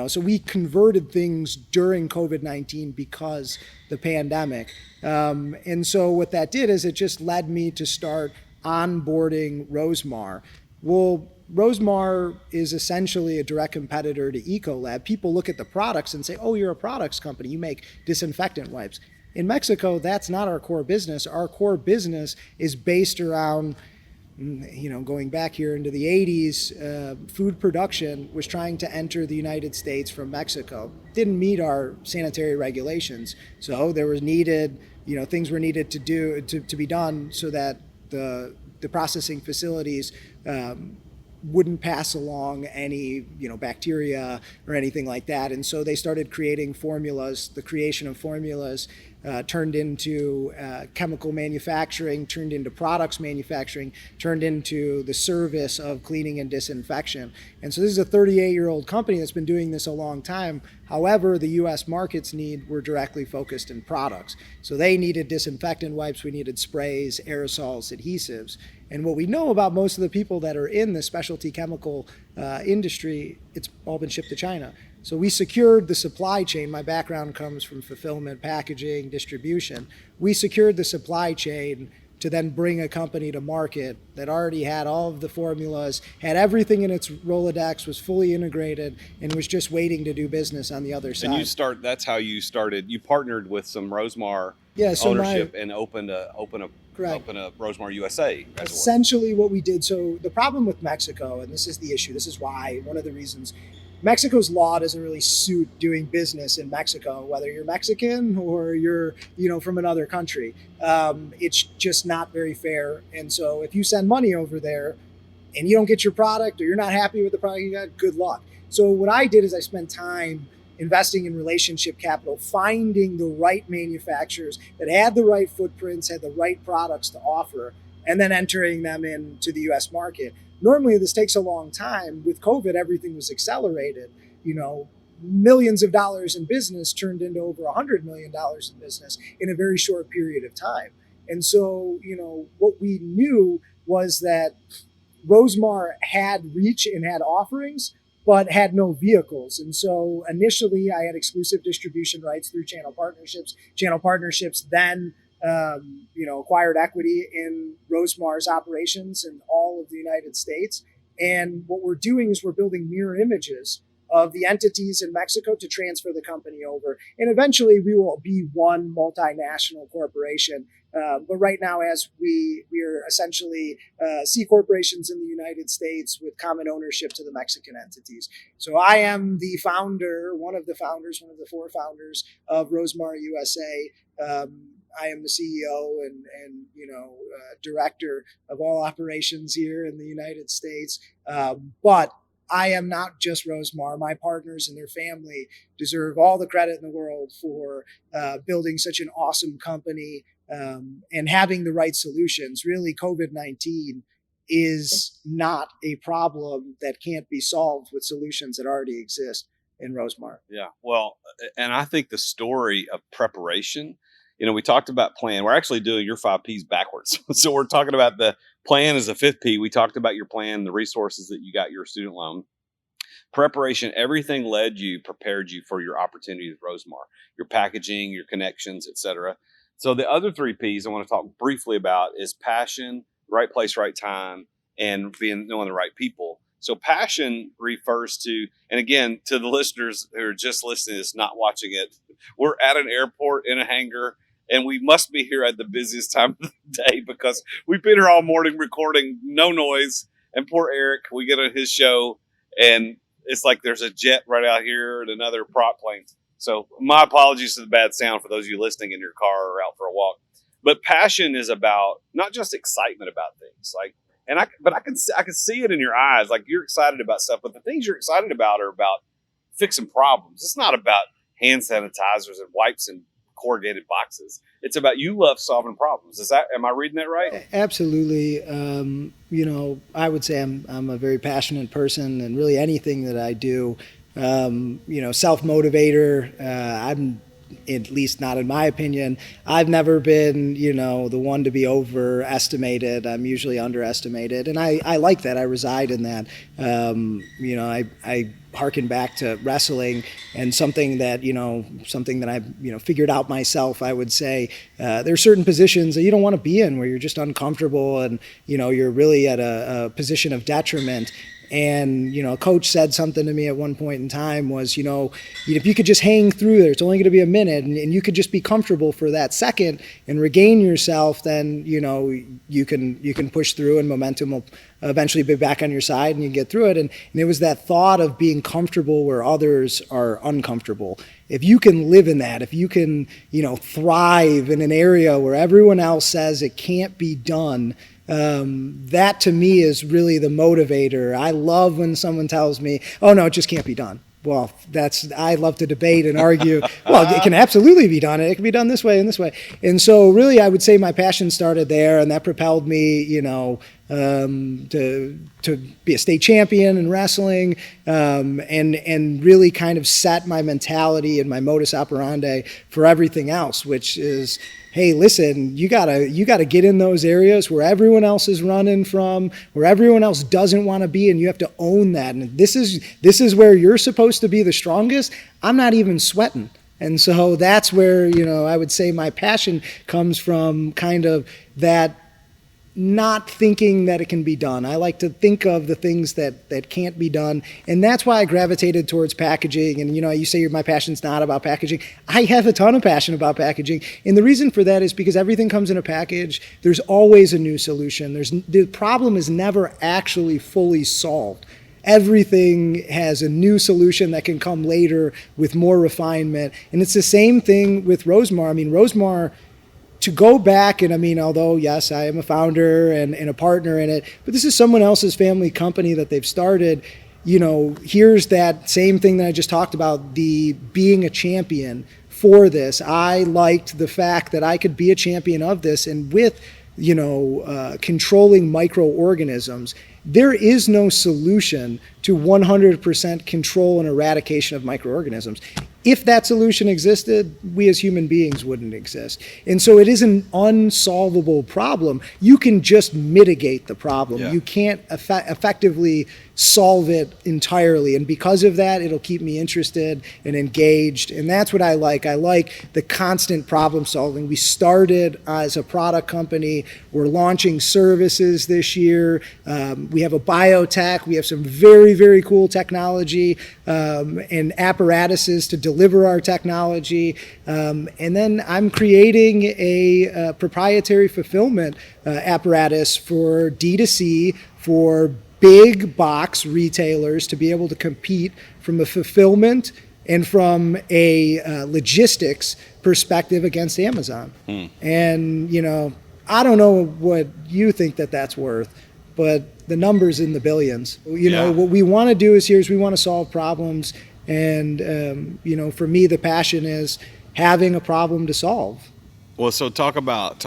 So we converted things during COVID-19 because the pandemic. And so what that did is it just led me to start onboarding Rosemar. Well, Rosemar is essentially a direct competitor to Ecolab. People look at the products and say, oh, you're a products company. You make disinfectant wipes. In Mexico, that's not our core business. Our core business is based around, going back here into the 80s, food production was trying to enter the United States from Mexico. Didn't meet our sanitary regulations. So there was needed, things were needed to be done so that the processing facilities wouldn't pass along any bacteria or anything like that. And so they started creating formulas. The creation of formulas turned into chemical manufacturing, turned into products manufacturing, turned into the service of cleaning and disinfection. And so this is a 38-year-old company that's been doing this a long time. However, the U.S. markets were directly focused in products. So they needed disinfectant wipes, we needed sprays, aerosols, adhesives. And what we know about most of the people that are in the specialty chemical industry, it's all been shipped to China. So we secured the supply chain. My background comes from fulfillment, packaging, distribution. We secured the supply chain to then bring a company to market that already had all of the formulas, had everything in its Rolodex, was fully integrated, and was just waiting to do business on the other side. And that's how you started. You partnered with some Rosemar ownership and opened a Rosemar USA as essentially what we did. So the problem with Mexico, and this is the issue, this is why, one of the reasons, Mexico's law doesn't really suit doing business in Mexico, whether you're Mexican or you're, from another country. It's just not very fair. And so if you send money over there and you don't get your product or you're not happy with the product you got, good luck. So what I did is I spent time investing in relationship capital, finding the right manufacturers that had the right footprints, had the right products to offer, and then entering them into the U.S. market. Normally, this takes a long time. With COVID, everything was accelerated. Millions of dollars in business turned into over $100 million in business in a very short period of time. And so, what we knew was that Rosemar had reach and had offerings, but had no vehicles. And so initially I had exclusive distribution rights through Channel Partnerships. Channel Partnerships then acquired equity in Rosemar's operations in all of the United States. And what we're doing is we're building mirror images of the entities in Mexico to transfer the company over. And eventually we will be one multinational corporation. But right now, as we are essentially C corporations in the United States with common ownership to the Mexican entities. So I am the founder, one of the four founders of Rosemar USA. I am the CEO and director of all operations here in the United States. But I am not just Rosemar. My partners and their family deserve all the credit in the world for building such an awesome company and having the right solutions. Really, COVID-19 is not a problem that can't be solved with solutions that already exist in Rosemar. Yeah, well, and I think the story of preparation, we talked about plan. We're actually doing your 5 Ps backwards. So we're talking about the plan as the 5th P. We talked about your plan, the resources that you got, your student loan. Preparation, everything prepared you for your opportunity with Rosemar, your packaging, your connections, etc. So the other 3 Ps I want to talk briefly about is passion, right place, right time, and knowing the right people. So passion refers to, and again, to the listeners who are just listening, is not watching it. We're at an airport in a hangar, and we must be here at the busiest time of the day because we've been here all morning recording, no noise. And poor Eric, we get on his show, and it's like there's a jet right out here and another prop plane. So my apologies to the bad sound for those of you listening in your car or out for a walk. But passion is about not just excitement about things, but I can see it in your eyes, like you're excited about stuff. But the things you're excited about are about fixing problems. It's not about hand sanitizers and wipes and corrugated boxes. It's about you love solving problems. Am I reading that right? Absolutely. I would say I'm a very passionate person, and really anything that I do, self-motivator. I'm, at least not in my opinion, I've never been, the one to be overestimated. I'm usually underestimated. And I like that. I reside in that. I harken back to wrestling and something that I've, figured out myself, I would say. There are certain positions that you don't want to be in where you're just uncomfortable and, you're really at a position of detriment. And, a coach said something to me at one point in time was, if you could just hang through there, it's only going to be a minute, and you could just be comfortable for that second and regain yourself, then, you can push through and momentum will eventually be back on your side and you get through it. And it was that thought of being comfortable where others are uncomfortable. If you can live in that, if you can, thrive in an area where everyone else says it can't be done, that to me is really the motivator. I love when someone tells me, oh no, it just can't be done. Well, I love to debate and argue. Well, it can absolutely be done. It can be done this way and this way. And so really I would say my passion started there, and that propelled me, to be a state champion in wrestling, and really kind of set my mentality and my modus operandi for everything else, which is, hey, listen, you gotta get in those areas where everyone else is running from, where everyone else doesn't want to be, and you have to own that. And this is where you're supposed to be the strongest. I'm not even sweating. And so that's where, I would say my passion comes from, kind of that not thinking that it can be done. I like to think of the things that can't be done. And that's why I gravitated towards packaging. And, you say my passion's not about packaging. I have a ton of passion about packaging. And the reason for that is because everything comes in a package. There's always a new solution. The problem is never actually fully solved. Everything has a new solution that can come later with more refinement. And it's the same thing with Rosemar. I mean, Rosemar, to go back, and although, yes, I am a founder and a partner in it, but this is someone else's family company that they've started. Here's that same thing that I just talked about, the being a champion for this. I liked the fact that I could be a champion of this, and with, controlling microorganisms, there is no solution to 100% control and eradication of microorganisms. If that solution existed, we as human beings wouldn't exist. And so it is an unsolvable problem. You can just mitigate the problem. Yeah. You can't effectively solve it entirely. And because of that, it'll keep me interested and engaged. And that's what I like. I like the constant problem solving. We started as a product company. We're launching services this year. We have a biotech. We have some very, very cool technology and apparatuses to deliver our technology. And then I'm creating a proprietary fulfillment apparatus for D2C, for big box retailers to be able to compete from a fulfillment and from a logistics perspective against Amazon. And, I don't know what you think that's worth, but the number's in the billions. What we want to do is we want to solve problems. And, for me, the passion is having a problem to solve. Well, so talk about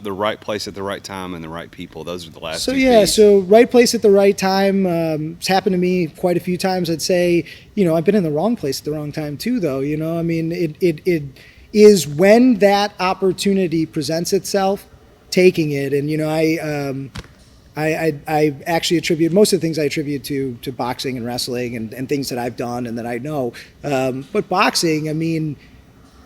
the right place at the right time and the right people. Those are the last two P's. So right place at the right time. It's happened to me quite a few times. I'd say, I've been in the wrong place at the wrong time too, though. It is when that opportunity presents itself, taking it. And, I actually attribute most of the things I attribute to boxing and wrestling and things that I've done and that I know. But boxing,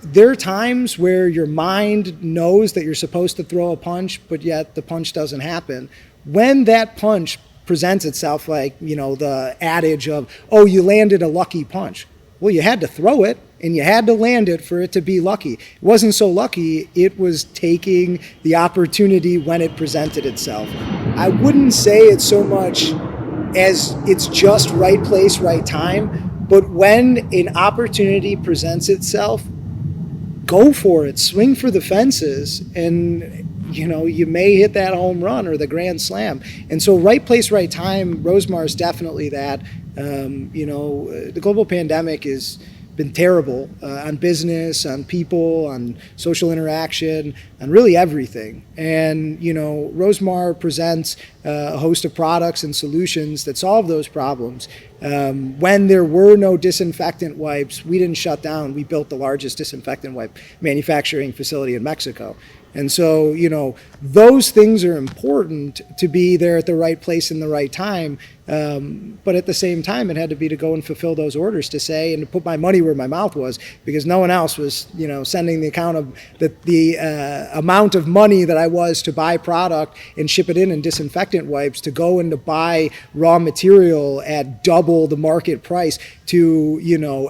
there are times where your mind knows that you're supposed to throw a punch, but yet the punch doesn't happen. When that punch presents itself, like, the adage of, oh, you landed a lucky punch. Well, you had to throw it and you had to land it for it to be lucky. It wasn't so lucky, it was taking the opportunity when it presented itself. I wouldn't say it's so much as it's just right place, right time, but when an opportunity presents itself, go for it, swing for the fences, and you may hit that home run or the grand slam. And so right place, right time, Rosemar is definitely that. The global pandemic is been terrible on business, on people, on social interaction, on really everything. And, Rosemar presents a host of products and solutions that solve those problems. When there were no disinfectant wipes, we didn't shut down. We built the largest disinfectant wipe manufacturing facility in Mexico. And so, those things are important to be there at the right place in the right time. But at the same time, it had to be to go and fulfill those orders to say and to put my money where my mouth was, because no one else was, sending the account of the amount of money that I was to buy product and ship it in disinfectant wipes, to go and to buy raw material at double the market price, to,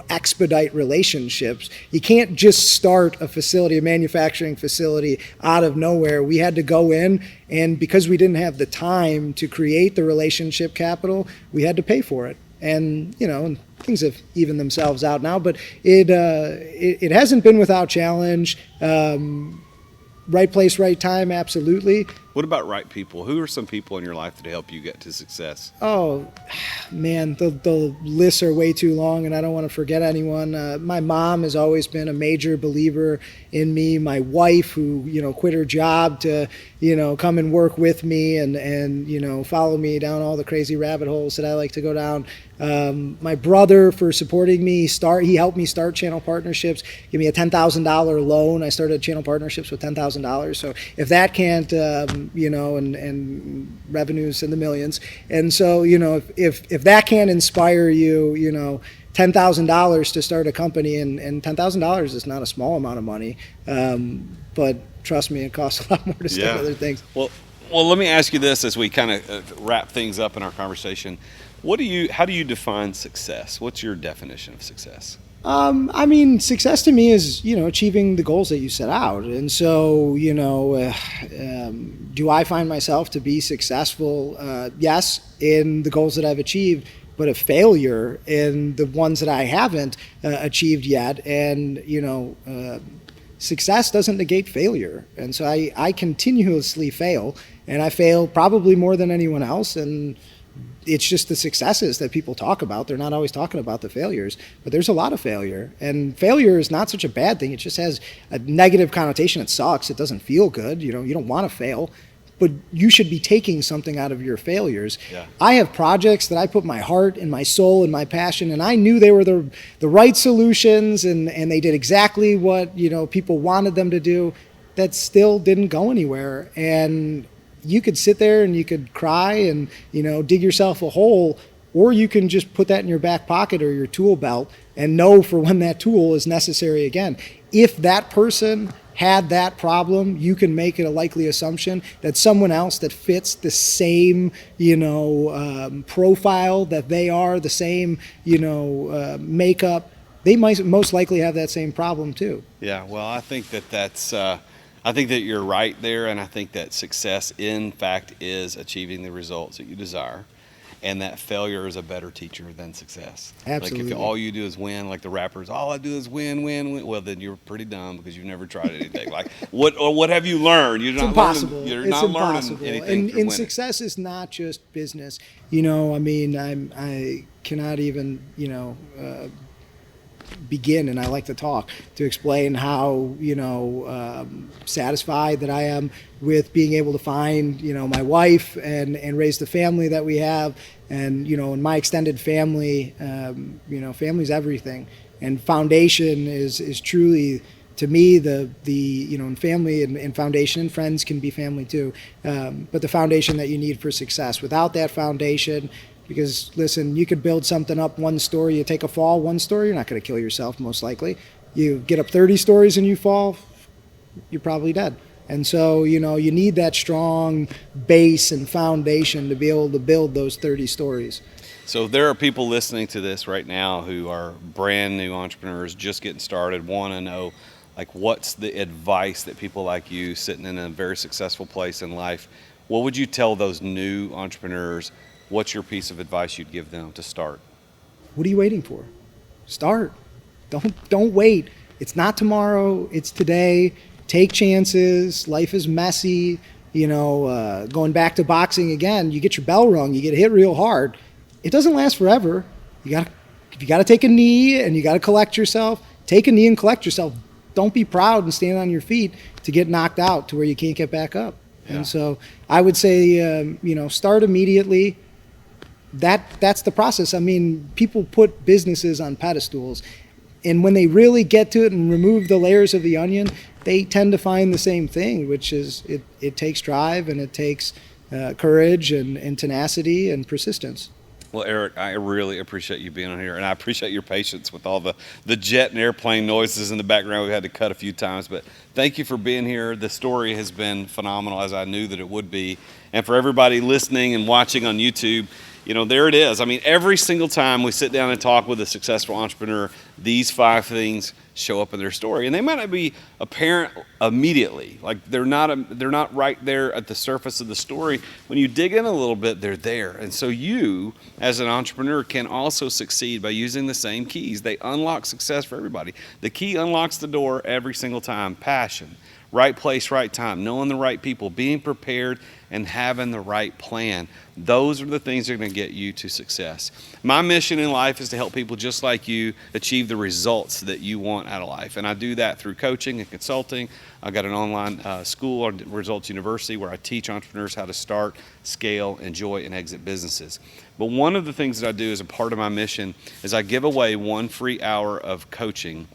expedite relationships. You can't just start a facility, a manufacturing facility out of nowhere. We had to go in, and because we didn't have the time to create the relationship capital, we had to pay for it. And, things have evened themselves out now, but it hasn't been without challenge. Right place, right time, absolutely. What about right people? Who are some people in your life that help you get to success? Oh, man, the lists are way too long, and I don't want to forget anyone. My mom has always been a major believer in me. My wife, who, quit her job to, come and work with me and follow me down all the crazy rabbit holes that I like to go down. My brother, for supporting me. He helped me start Channel Partnerships, give me a $10,000 loan. I started Channel Partnerships with $10,000. So if that can't, and revenues in the millions. And so, if that can't inspire you, $10,000 to start a company, and $10,000 is not a small amount of money. But trust me, it costs a lot more to start other things. Well, let me ask you this as we kind of wrap things up in our conversation. How do you define success? What's your definition of success? Success to me is, achieving the goals that you set out. And so, do I find myself to be successful? Yes, in the goals that I've achieved, but a failure in the ones that I haven't achieved yet. And, success doesn't negate failure. And so I continuously fail, and I fail probably more than anyone else. And it's just the successes that people talk about. They're not always talking about the failures, but there's a lot of failure. And failure is not such a bad thing. It just has a negative connotation. It sucks. It doesn't feel good. You don't want to fail, but you should be taking something out of your failures. Yeah. I have projects that I put my heart and my soul and my passion, and I knew they were the right solutions, and they did exactly what, people wanted them to do, that still didn't go anywhere. And you could sit there and you could cry and, dig yourself a hole, or you can just put that in your back pocket or your tool belt and know for when that tool is necessary again. If that person had that problem, you can make it a likely assumption that someone else that fits the same, profile that they are, the same, makeup, they might most likely have that same problem too. Yeah, well, I think that's I think that you're right there, and I think that success, in fact, is achieving the results that you desire, and that failure is a better teacher than success. Absolutely. Like if all you do is win, like the rappers, all I do is win, well, then you're pretty dumb because you've never tried anything. Like what have you learned? It's impossible. You're not learning anything. And success is not just business. I cannot even, begin, and I like to talk, to explain how satisfied that I am with being able to find my wife and raise the family that we have, and in my extended family, family's everything, and foundation is truly, to me, the family and foundation, and friends can be family too, but the foundation that you need for success. Without that foundation, because, listen, you could build something up one story, you take a fall one story, you're not going to kill yourself, most likely. You get up 30 stories and you fall, you're probably dead. And so, you need that strong base and foundation to be able to build those 30 stories. So there are people listening to this right now who are brand new entrepreneurs, just getting started, want to know, what's the advice that people like you, sitting in a very successful place in life, what would you tell those new entrepreneurs? What's your piece of advice you'd give them to start? What are you waiting for? Start. Don't wait. It's not tomorrow. It's today. Take chances. Life is messy. Going back to boxing again, you get your bell rung. You get hit real hard. It doesn't last forever. You got to if you got to take a knee and you got to collect yourself, take a knee and collect yourself. Don't be proud and stand on your feet to get knocked out to where you can't get back up. Yeah. And so I would say, start immediately. That's the process. I mean, people put businesses on pedestals, and when they really get to it and remove the layers of the onion, they tend to find the same thing, which is it takes drive, and it takes courage and tenacity and persistence. Well, Eric, I really appreciate you being on here, and I appreciate your patience with all the jet and airplane noises in the background. We had to cut a few times, but thank you for being here. The story has been phenomenal, as I knew that it would be. And for everybody listening and watching on YouTube, there it is. I mean, every single time we sit down and talk with a successful entrepreneur, these 5 things show up in their story, and they might not be apparent immediately. Like they're not right there at the surface of the story. When you dig in a little bit, they're there. And so you, as an entrepreneur, can also succeed by using the same keys. They unlock success for everybody. The key unlocks the door every single time. Passion, right place, right time, knowing the right people, being prepared, and having the right plan. Those are the things that are going to get you to success. My mission in life is to help people just like you achieve the results that you want out of life. And I do that through coaching and consulting. I've got an online school, Results University, where I teach entrepreneurs how to start, scale, enjoy, and exit businesses. But one of the things that I do as a part of my mission is I give away 1 free hour of coaching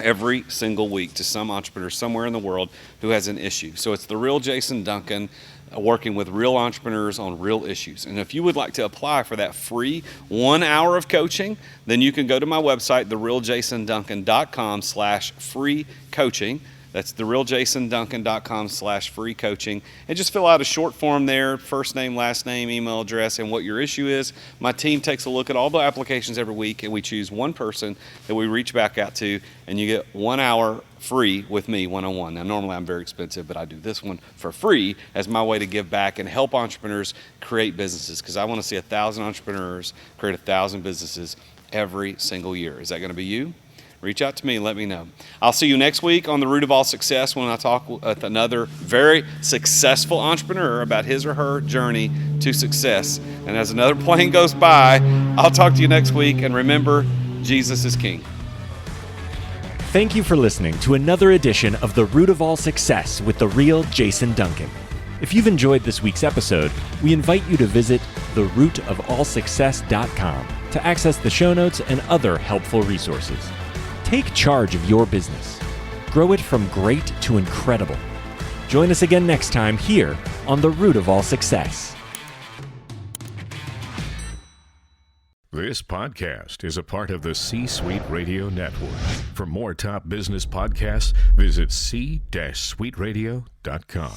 every single week to some entrepreneur somewhere in the world who has an issue. So it's the real Jason Duncan, working with real entrepreneurs on real issues. And if you would like to apply for that free 1 hour of coaching, then you can go to my website, therealjasonduncan.com/free coaching. That's therealjasonduncan.com/free coaching. And just fill out a short form there, first name, last name, email address, and what your issue is. My team takes a look at all the applications every week, and we choose one person that we reach back out to, and you get 1 hour free with me one-on-one. Now, normally I'm very expensive, but I do this one for free as my way to give back and help entrepreneurs create businesses, because I want to see 1,000 entrepreneurs create 1,000 businesses every single year. Is that going to be you? Reach out to me and let me know. I'll see you next week on The Root of All Success when I talk with another very successful entrepreneur about his or her journey to success. And as another plane goes by, I'll talk to you next week. And remember, Jesus is King. Thank you for listening to another edition of The Root of All Success with the real Jason Duncan. If you've enjoyed this week's episode, we invite you to visit therootofallsuccess.com to access the show notes and other helpful resources. Take charge of your business. Grow it from great to incredible. Join us again next time here on The Root of All Success. This podcast is a part of the C-Suite Radio Network. For more top business podcasts, visit c-suiteradio.com.